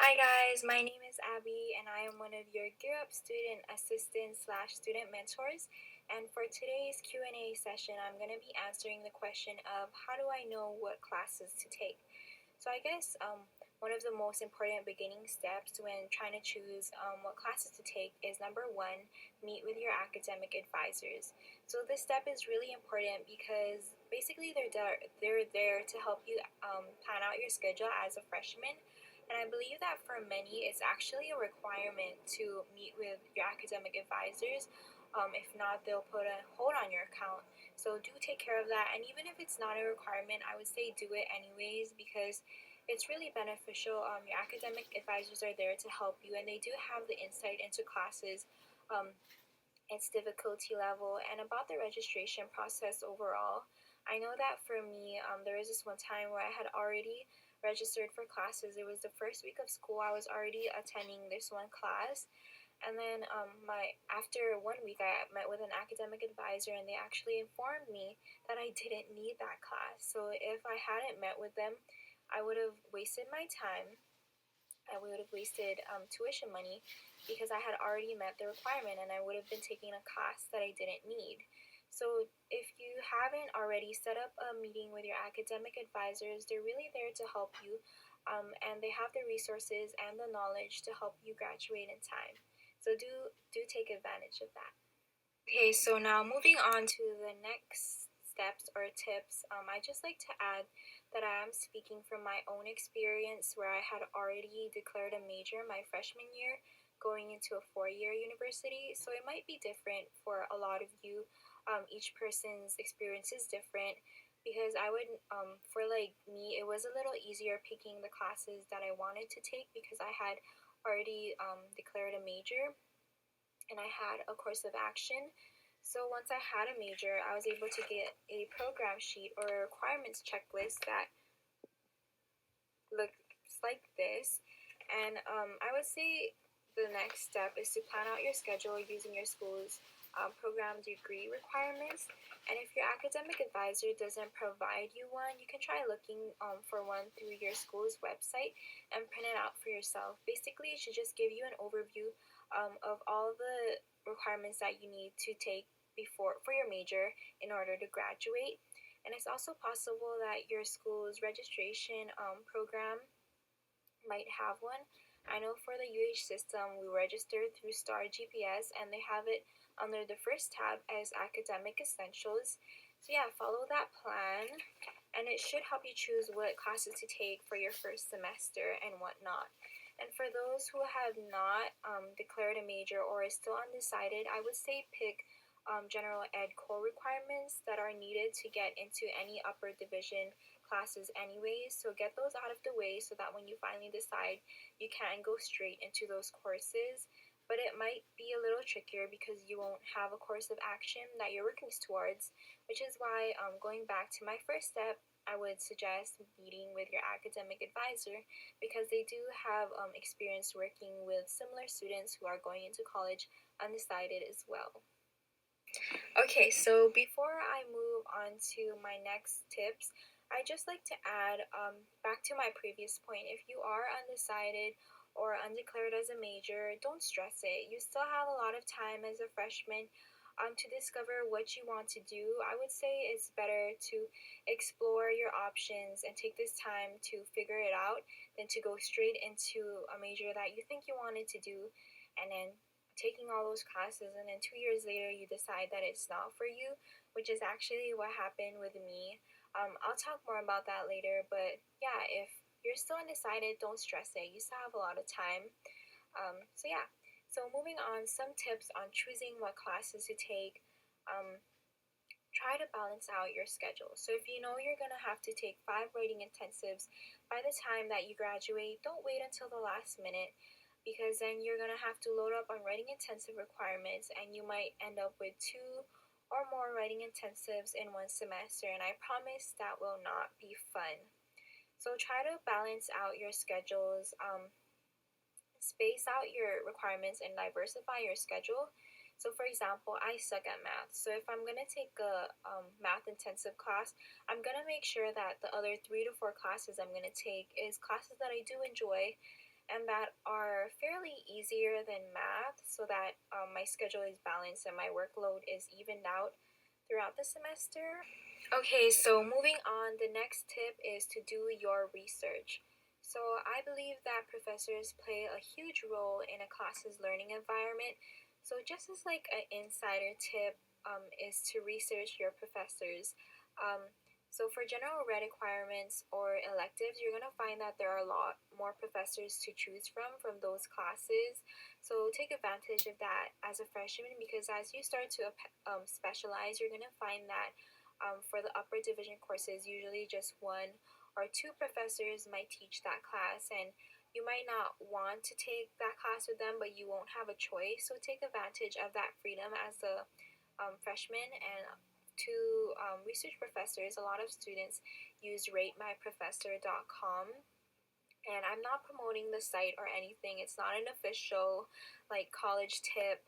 Hi guys, my name is Abby and I am one of your Gear Up student assistants slash student mentors. And for today's Q&A session, I'm going to be answering the question of how do I know what classes to take? So I guess one of the most important beginning steps when trying to choose what classes to take is number one, meet with your academic advisors. So this step is really important because basically they're there to help you plan out your schedule as a freshman, and I believe that for many, it's actually a requirement to meet with your academic advisors. If not, they'll put a hold on your account. So do take care of that. And even if it's not a requirement, I would say do it anyways because it's really beneficial. Your academic advisors are there to help you, and they do have the insight into classes. Its difficulty level, and about the registration process overall. I know that for me, there was this one time where I had already registered for classes. It was the first week of school. I was already attending this one class, and then my after 1 week, I met with an academic advisor, and they actually informed me that I didn't need that class. So if I hadn't met with them, I would have wasted my time. I would have wasted tuition money because I had already met the requirement and I would have been taking a class that I didn't need. So, if you haven't already set up a meeting with your academic advisors, they're really there to help you, and they have the resources and the knowledge to help you graduate in time. So, do take advantage of that. Okay, so now moving on to the next steps or tips, I just like to add that I am speaking from my own experience where I had already declared a major my freshman year going into a 4 year university. So it might be different for a lot of you. Each person's experience is different because for like me, it was a little easier picking the classes that I wanted to take because I had already declared a major and I had a course of action. So once I had a major, I was able to get a program sheet or a requirements checklist that looks like this. And I would say the next step is to plan out your schedule using your school's program degree requirements. And if your academic advisor doesn't provide you one, you can try looking for one through your school's website and print it out for yourself. Basically, it should just give you an overview of all the requirements that you need to take before for your major in order to graduate. And it's also possible that your school's registration program might have one. I know for the UH system, we register through Star GPS and they have it under the first tab as academic essentials. So, yeah, follow that plan and it should help you choose what classes to take for your first semester and whatnot. And for those who have not declared a major or is still undecided, I would say pick general ed core requirements that are needed to get into any upper division classes anyways. So get those out of the way so that when you finally decide, you can go straight into those courses. But it might be a little trickier because you won't have a course of action that you're working towards, which is why going back to my first step, I would suggest meeting with your academic advisor because they do have experience working with similar students who are going into college undecided as well. Okay, so before I move on to my next tips, I just like to add back to my previous point. If you are undecided or undeclared as a major, don't stress it. You still have a lot of time as a freshman to discover what you want to do. I would say it's better to explore your options and take this time to figure it out than to go straight into a major that you think you wanted to do and then taking all those classes and then 2 years later you decide that it's not for you, which is actually what happened with me. I'll talk more about that later, but yeah, if you're still undecided, don't stress it. You still have a lot of time. So yeah, so moving on, some tips on choosing what classes to take. Um, Try to balance out your schedule. So if you know you're going to have to take 5 writing intensives by the time that you graduate, don't wait until the last minute because then you're going to have to load up on writing intensive requirements and you might end up with two or more writing intensives in one semester, and I promise that will not be fun. So try to balance out your schedules, space out your requirements, and diversify your schedule. So, for example, I suck at math. So, if I'm going to take a math intensive class, I'm going to make sure that the other 3 to 4 classes I'm going to take is classes that I do enjoy and that are fairly easier than math so that my schedule is balanced and my workload is evened out throughout the semester. Okay, so moving on, the next tip is to do your research. So I believe that professors play a huge role in a class's learning environment. So just as like an insider tip is to research your professors. So for general red requirements or electives, you're gonna find that there are a lot more professors to choose from those classes. So take advantage of that as a freshman because as you start to specialize, you're gonna find that for the upper division courses, usually just one or two professors might teach that class, and you might not want to take that class with them, but you won't have a choice. So take advantage of that freedom as a freshman. And to research professors, a lot of students use ratemyprofessor.com. And I'm not promoting the site or anything. It's not an official like college tip,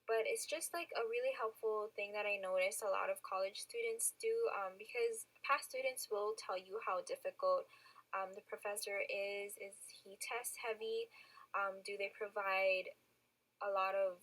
but it's just like a really helpful thing that I noticed a lot of college students do because past students will tell you how difficult the professor is. Is he test heavy? Do they provide a lot of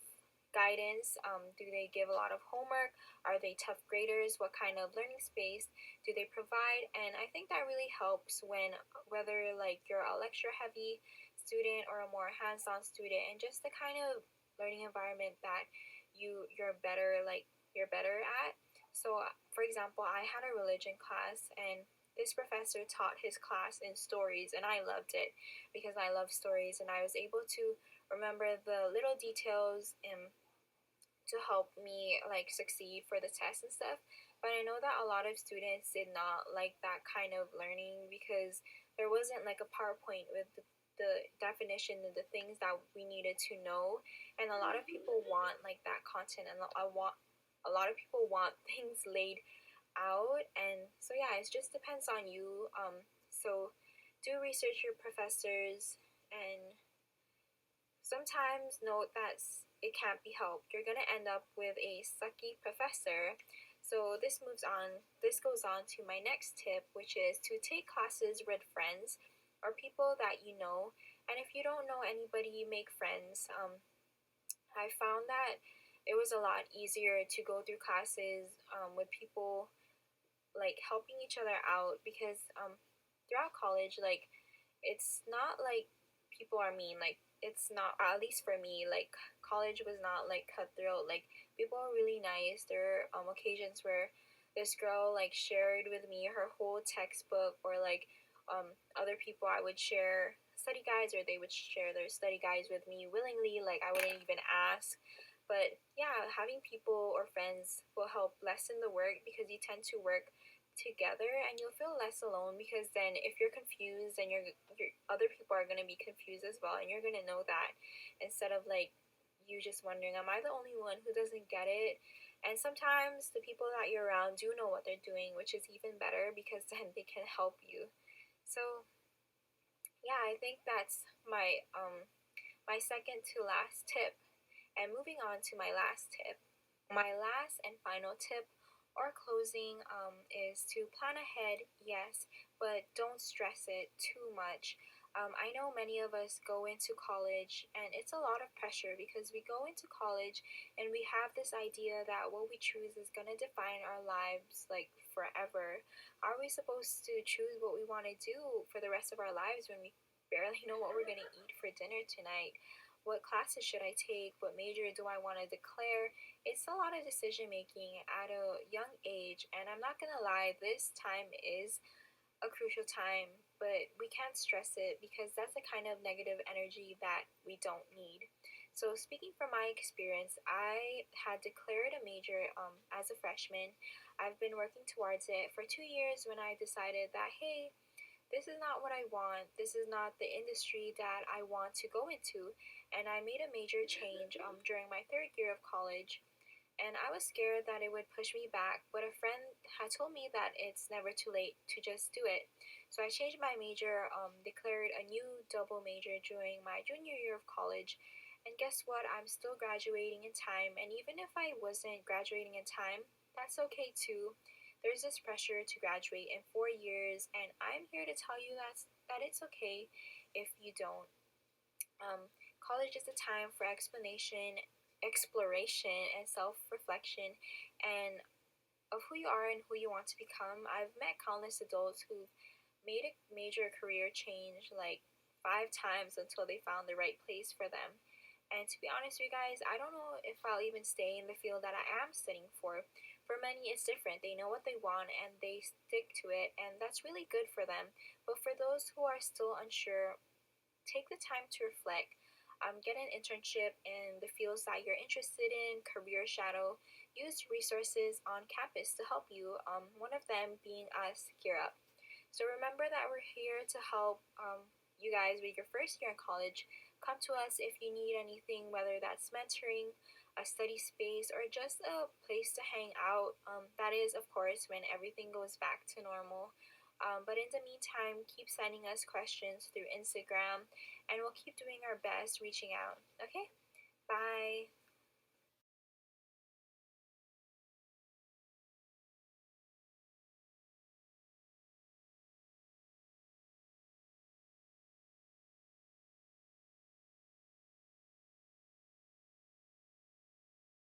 guidance? Do they give a lot of homework? Are they tough graders? What kind of learning space do they provide? And I think that really helps when whether like you're a lecture heavy student or a more hands-on student, and just the kind of learning environment that you're better at. So for example, I had a religion class, and this professor taught his class in stories, and I loved it because I love stories, and I was able to remember the little details to help me like succeed for the test and stuff. But I know that a lot of students did not like that kind of learning because there wasn't like a PowerPoint with the definition of the things that we needed to know, and a lot of people want like that content, and a lot of people want things laid out. And so yeah, it just depends on you. So do research your professors, and sometimes note that it can't be helped. You're gonna end up with a sucky professor. So this goes on to my next tip, which is to take classes with friends or people that you know. And if you don't know anybody, make friends. I found that it was a lot easier to go through classes with people like helping each other out because throughout college, like it's not like people are mean. Like it's not, at least for me, like college was not like cutthroat. Like people are really nice. There are occasions where this girl like shared with me her whole textbook, or like other people I would share study guides, or they would share their study guides with me willingly. Like I wouldn't even ask. But yeah, having people or friends will help lessen the work because you tend to work together, and you'll feel less alone because then if you're confused, then your other people are going to be confused as well, and you're going to know that instead of like you just wondering, am I the only one who doesn't get it? And sometimes the people that you're around do know what they're doing, which is even better because then they can help you. So yeah, I think that's my second to last tip. And moving on to my last tip, my last and final tip or closing is to plan ahead, yes, but don't stress it too much. I know many of us go into college and it's a lot of pressure because we go into college and we have this idea that what we choose is going to define our lives like forever. Are we supposed to choose what we want to do for the rest of our lives when we barely know what we're going to eat for dinner tonight? What classes should I take? What major do I want to declare? It's a lot of decision making at a young age, and I'm not gonna lie, this time is a crucial time, but we can't stress it because that's the kind of negative energy that we don't need. So, speaking from my experience, I had declared a major as a freshman. I've been working towards it for 2 years when I decided that, hey, this is not what I want. This is not the industry that I want to go into. And I made a major change during my third year of college. And I was scared that it would push me back, but a friend had told me that it's never too late to just do it. So I changed my major, declared a new double major during my junior year of college. And guess what? I'm still graduating in time. And even if I wasn't graduating in time, that's okay too. There's this pressure to graduate in 4 years, and I'm here to tell you that it's okay if you don't. College is a time for exploration, and self reflection, and of who you are and who you want to become. I've met countless adults who've made a major career change like 5 times until they found the right place for them. And to be honest with you guys, I don't know if I'll even stay in the field that I am studying for. For many, it's different. They know what they want and they stick to it, and that's really good for them. But for those who are still unsure, take the time to reflect. Get an internship in the fields that you're interested in, career shadow, use resources on campus to help you, one of them being us, Gear Up. So remember that we're here to help you guys with your first year in college. Come to us if you need anything, whether that's mentoring, a study space, or just a place to hang out. That is, of course, when everything goes back to normal. But in the meantime, keep sending us questions through Instagram, and we'll keep doing our best reaching out. Okay? Bye.